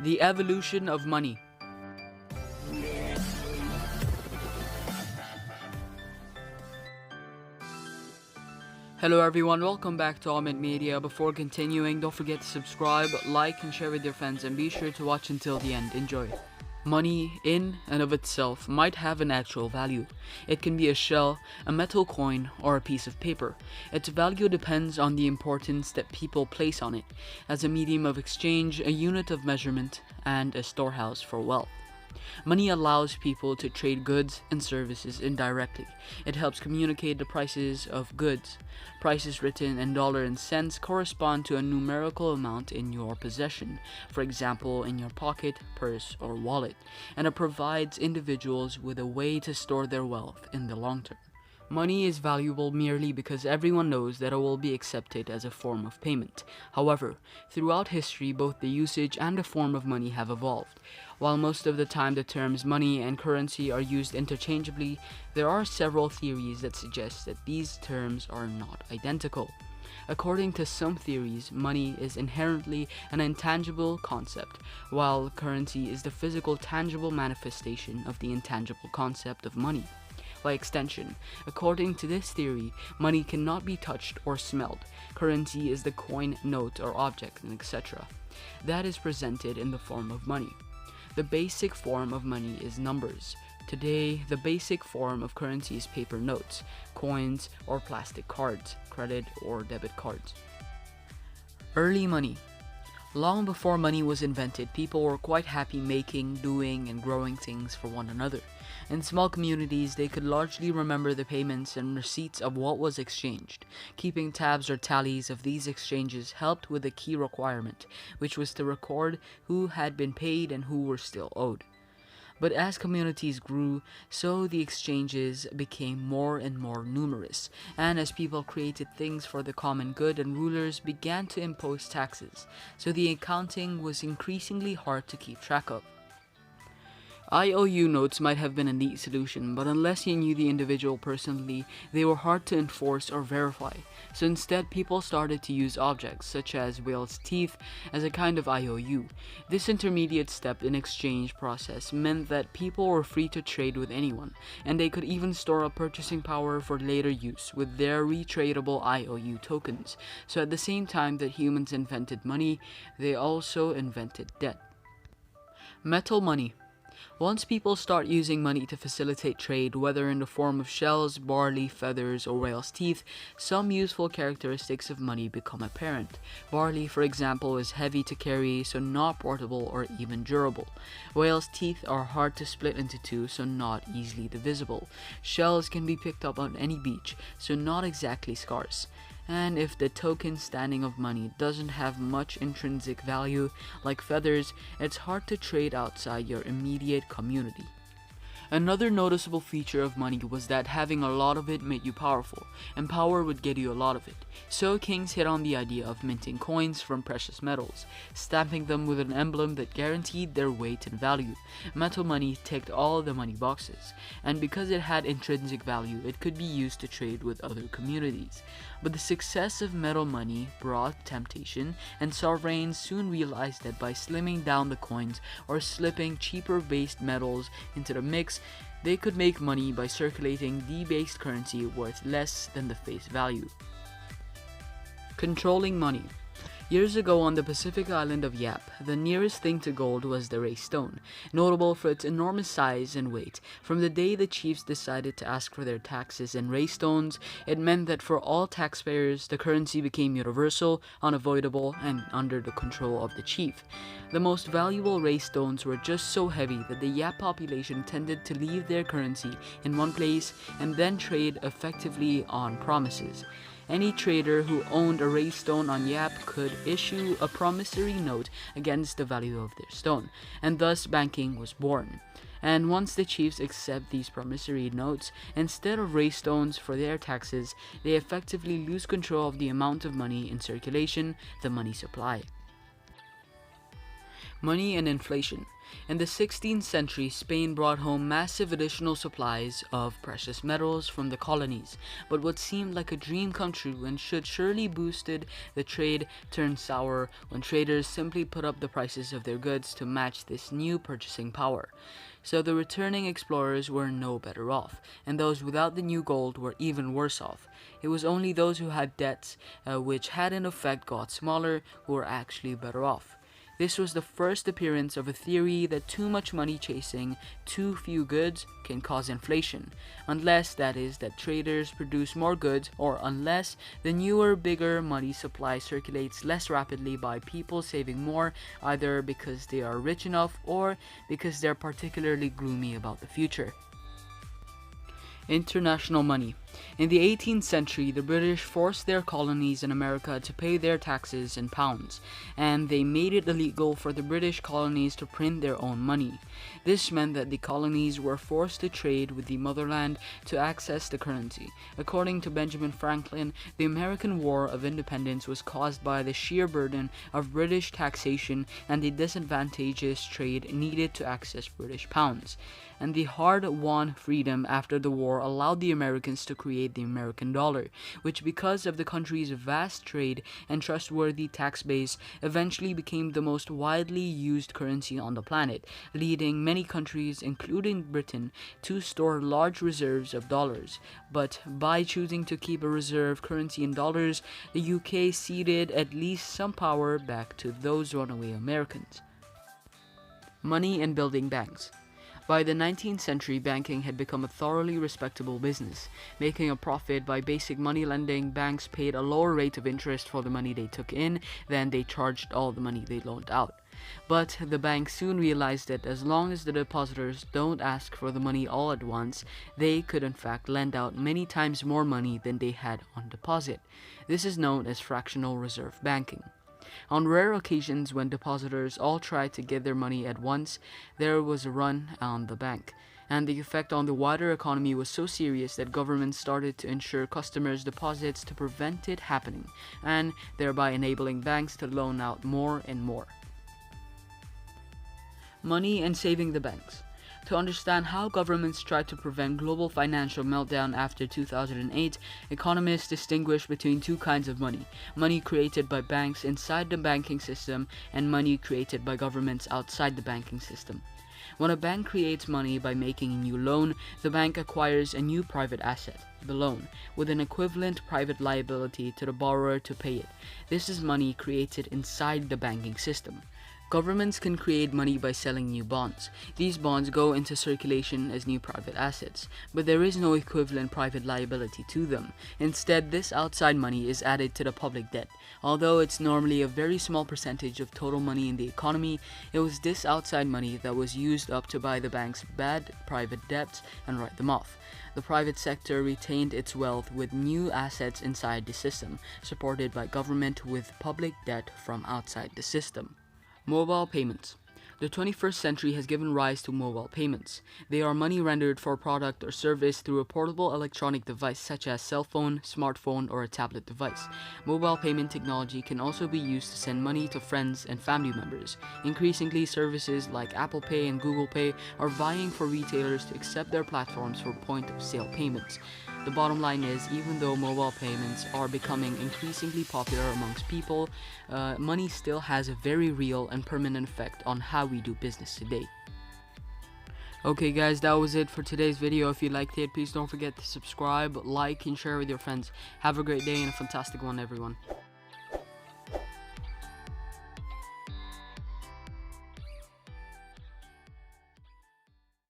The evolution of money. Hello everyone, welcome back to Omid Media. Before continuing, don't forget to subscribe, like, and share with your friends, and be sure to watch until the end. Enjoy. Money, in and of itself, might have an actual value. It can be a shell, a metal coin, or a piece of paper. Its value depends on the importance that people place on it, as a medium of exchange, a unit of measurement, and a storehouse for wealth. Money allows people to trade goods and services indirectly. It helps communicate the prices of goods. Prices written in dollars and cents correspond to a numerical amount in your possession, for example, in your pocket, purse, or wallet, and it provides individuals with a way to store their wealth in the long term. Money is valuable merely because everyone knows that it will be accepted as a form of payment. However, throughout history, both the usage and the form of money have evolved. While most of the time the terms money and currency are used interchangeably, there are several theories that suggest that these terms are not identical. According to some theories, money is inherently an intangible concept, while currency is the physical, tangible manifestation of the intangible concept of money. By extension, according to this theory, money cannot be touched or smelled. Currency is the coin, note, or object, and etc. that is presented in the form of money. The basic form of money is numbers. Today, the basic form of currency is paper notes, coins, or plastic cards, credit or debit cards. Early money. Long before money was invented, people were quite happy making, doing, and growing things for one another. In small communities, they could largely remember the payments and receipts of what was exchanged. Keeping tabs or tallies of these exchanges helped with a key requirement, which was to record who had been paid and who were still owed. But as communities grew, so the exchanges became more and more numerous, and as people created things for the common good and rulers began to impose taxes, so the accounting was increasingly hard to keep track of. IOU notes might have been a neat solution, but unless you knew the individual personally, they were hard to enforce or verify. So instead, people started to use objects, such as whale's teeth, as a kind of IOU. This intermediate step in exchange process meant that people were free to trade with anyone, and they could even store up purchasing power for later use with their retradable IOU tokens. So at the same time that humans invented money, they also invented debt. Metal money. Once people start using money to facilitate trade, whether in the form of shells, barley, feathers, or whale's teeth, some useful characteristics of money become apparent. Barley, for example, is heavy to carry, so not portable or even durable. Whale's teeth are hard to split into two, so not easily divisible. Shells can be picked up on any beach, so not exactly scarce. And if the token standing of money doesn't have much intrinsic value, like feathers, it's hard to trade outside your immediate community. Another noticeable feature of money was that having a lot of it made you powerful, and power would get you a lot of it. So kings hit on the idea of minting coins from precious metals, stamping them with an emblem that guaranteed their weight and value. Metal money ticked all the money boxes, and because it had intrinsic value, it could be used to trade with other communities. But the success of metal money brought temptation, and sovereigns soon realized that by slimming down the coins or slipping cheaper based metals into the mix, they could make money by circulating debased currency worth less than the face value. Controlling money. Years ago on the Pacific island of Yap, the nearest thing to gold was the Ray Stone, notable for its enormous size and weight. From the day the chiefs decided to ask for their taxes in Ray Stones, it meant that for all taxpayers, the currency became universal, unavoidable, and under the control of the chief. The most valuable Ray Stones were just so heavy that the Yap population tended to leave their currency in one place and then trade effectively on promises. Any trader who owned a Ray stone on Yap could issue a promissory note against the value of their stone, and thus banking was born. And once the chiefs accept these promissory notes, instead of Ray stones for their taxes, they effectively lose control of the amount of money in circulation, the money supply. Money and inflation. In the 16th century, Spain brought home massive additional supplies of precious metals from the colonies, but what seemed like a dream come true and should surely boosted the trade turned sour when traders simply put up the prices of their goods to match this new purchasing power. So the returning explorers were no better off, and those without the new gold were even worse off. It was only those who had debts, which had in effect got smaller, who were actually better off. This was the first appearance of a theory that too much money chasing too few goods can cause inflation, unless that is that traders produce more goods, or unless the newer, bigger money supply circulates less rapidly by people saving more, either because they are rich enough or because they're particularly gloomy about the future. International money. In the 18th century, the British forced their colonies in America to pay their taxes in pounds, and they made it illegal for the British colonies to print their own money. This meant that the colonies were forced to trade with the motherland to access the currency. According to Benjamin Franklin, the American War of Independence was caused by the sheer burden of British taxation and the disadvantageous trade needed to access British pounds. And the hard-won freedom after the war allowed the Americans to create the American dollar, which, because of the country's vast trade and trustworthy tax base, eventually became the most widely used currency on the planet, leading many countries, including Britain, to store large reserves of dollars. But by choosing to keep a reserve currency in dollars, the UK ceded at least some power back to those runaway Americans. Money and building banks. By the 19th century, banking had become a thoroughly respectable business. Making a profit by basic money lending, banks paid a lower rate of interest for the money they took in than they charged all the money they loaned out. But the banks soon realized that as long as the depositors don't ask for the money all at once, they could in fact lend out many times more money than they had on deposit. This is known as fractional reserve banking. On rare occasions when depositors all tried to get their money at once, there was a run on the bank, and the effect on the wider economy was so serious that governments started to insure customers' deposits to prevent it happening, and thereby enabling banks to loan out more and more. Money and saving the banks. To understand how governments tried to prevent global financial meltdown after 2008, economists distinguish between two kinds of money: money created by banks inside the banking system and money created by governments outside the banking system. When a bank creates money by making a new loan, the bank acquires a new private asset, the loan, with an equivalent private liability to the borrower to pay it. This is money created inside the banking system. Governments can create money by selling new bonds. These bonds go into circulation as new private assets, but there is no equivalent private liability to them. Instead, this outside money is added to the public debt. Although it's normally a very small percentage of total money in the economy, it was this outside money that was used up to buy the bank's bad private debts and write them off. The private sector retained its wealth with new assets inside the system, supported by government with public debt from outside the system. Mobile payments. The 21st century has given rise to mobile payments. They are money rendered for a product or service through a portable electronic device such as cell phone, smartphone, or a tablet device. Mobile payment technology can also be used to send money to friends and family members. Increasingly, services like Apple Pay and Google Pay are vying for retailers to accept their platforms for point-of-sale payments. The bottom line is, even though mobile payments are becoming increasingly popular amongst people, money still has a very real and permanent effect on how we do business today. Okay guys, that was it for today's video. If you liked it, please don't forget to subscribe, like, and share with your friends. Have a great day and a fantastic one, everyone.